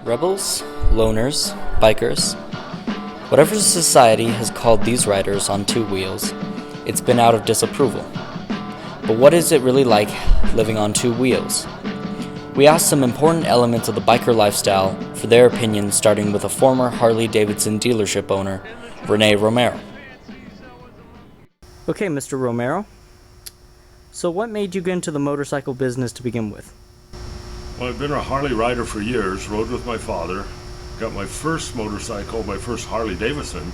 Rebels, loners, bikers, whatever society has called these riders on two wheels, it's been out of disapproval. But what is it really like living on two wheels? We asked some important elements of the biker lifestyle for their opinions, starting with a former Harley-Davidson dealership owner, Rene Romero. Okay, Mr. Romero. So what made you get into the motorcycle business to begin with? Well, I've been a Harley rider for years, rode with my father, got my first motorcycle, my first Harley-Davidson,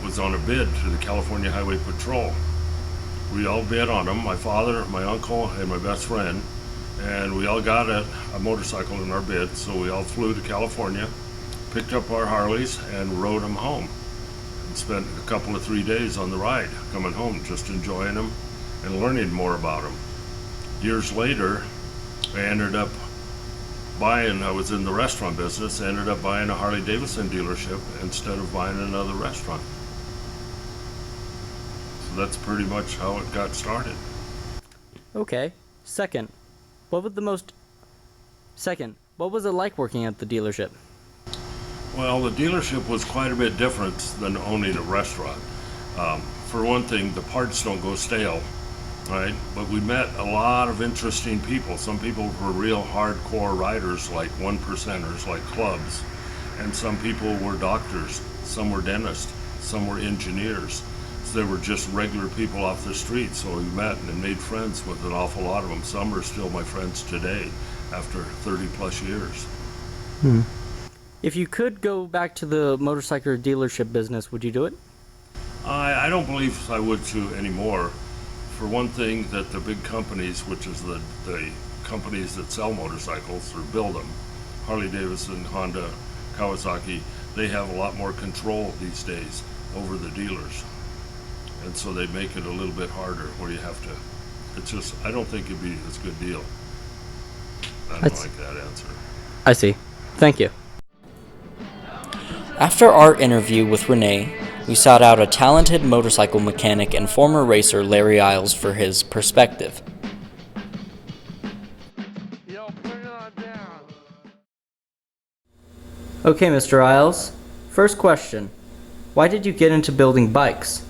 was on a bid to the California Highway Patrol. We all bid on them, my father, my uncle, and my best friend, and we all got a motorcycle in our bid, so we all flew to California, picked up our Harleys, and rode them home. And spent a couple of 3 days on the ride, coming home, just enjoying them and learning more about them. Years later, I was in the restaurant business, ended up buying a Harley-Davidson dealership instead of buying another restaurant. So that's pretty much how it got started. Okay. Second, what was it like working at the dealership? Well, the dealership was quite a bit different than owning a restaurant. For one thing, the parts don't go stale. Right, but we met a lot of interesting people. Some people were real hardcore riders, like one percenters, like clubs, and some people were doctors, some were dentists, some were engineers. So they were just regular people off the street. So we met and made friends with an awful lot of them. Some are still my friends today, after 30 plus years. If you could go back to the motorcycle dealership business, would you do it? I don't believe I would to anymore. For one thing, that the big companies, which is the companies that sell motorcycles or build them, Harley-Davidson, Honda, Kawasaki, they have a lot more control these days over the dealers. And so they make it a little bit harder where you have to, I don't think it'd be as good deal. I don't like that answer. I see. Thank you. After our interview with Rene, we sought out a talented motorcycle mechanic and former racer Larry Isles for his perspective. Yo, put it on down. Okay, Mr. Isles. First question. Why did you get into building bikes?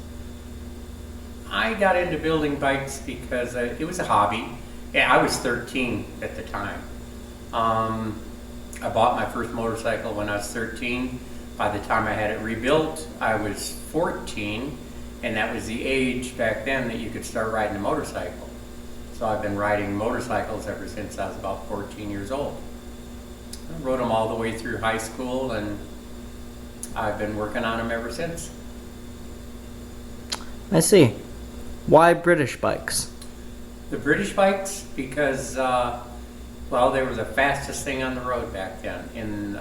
I got into building bikes because it was a hobby. Yeah, I was 13 at the time. I bought my first motorcycle when I was 13. By the time I had it rebuilt, I was 14, and that was the age back then that you could start riding a motorcycle. So I've been riding motorcycles ever since I was about 14 years old. I rode them all the way through high school, and I've been working on them ever since. I see. Why British bikes? The British bikes, because, they were the fastest thing on the road back then.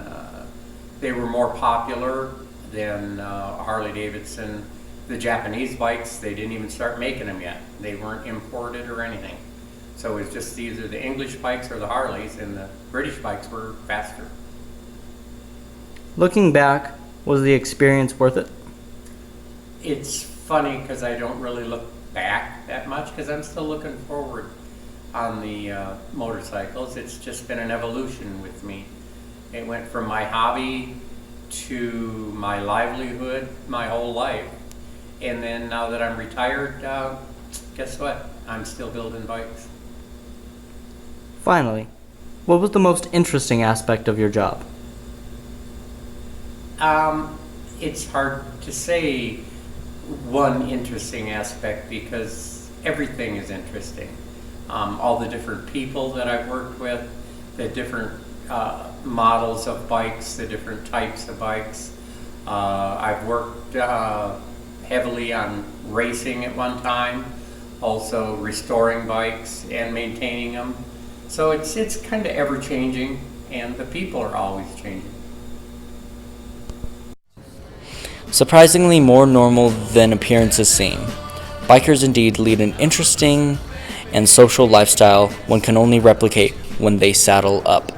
They were more popular than Harley-Davidson. The Japanese bikes, they didn't even start making them yet. They weren't imported or anything. So it was just either the English bikes or the Harleys, and the British bikes were faster. Looking back, was the experience worth it? It's funny because I don't really look back that much because I'm still looking forward on the motorcycles. It's just been an evolution with me. It went from my hobby to my livelihood my whole life. And then now that I'm retired, guess what? I'm still building bikes. Finally, what was the most interesting aspect of your job? It's hard to say one interesting aspect because everything is interesting. All the different people that I've worked with, the different models of bikes, the different types of bikes. I've worked heavily on racing at one time, also restoring bikes and maintaining them. So it's kind of ever-changing, and the people are always changing. Surprisingly more normal than appearances seem. Bikers indeed lead an interesting and social lifestyle one can only replicate when they saddle up.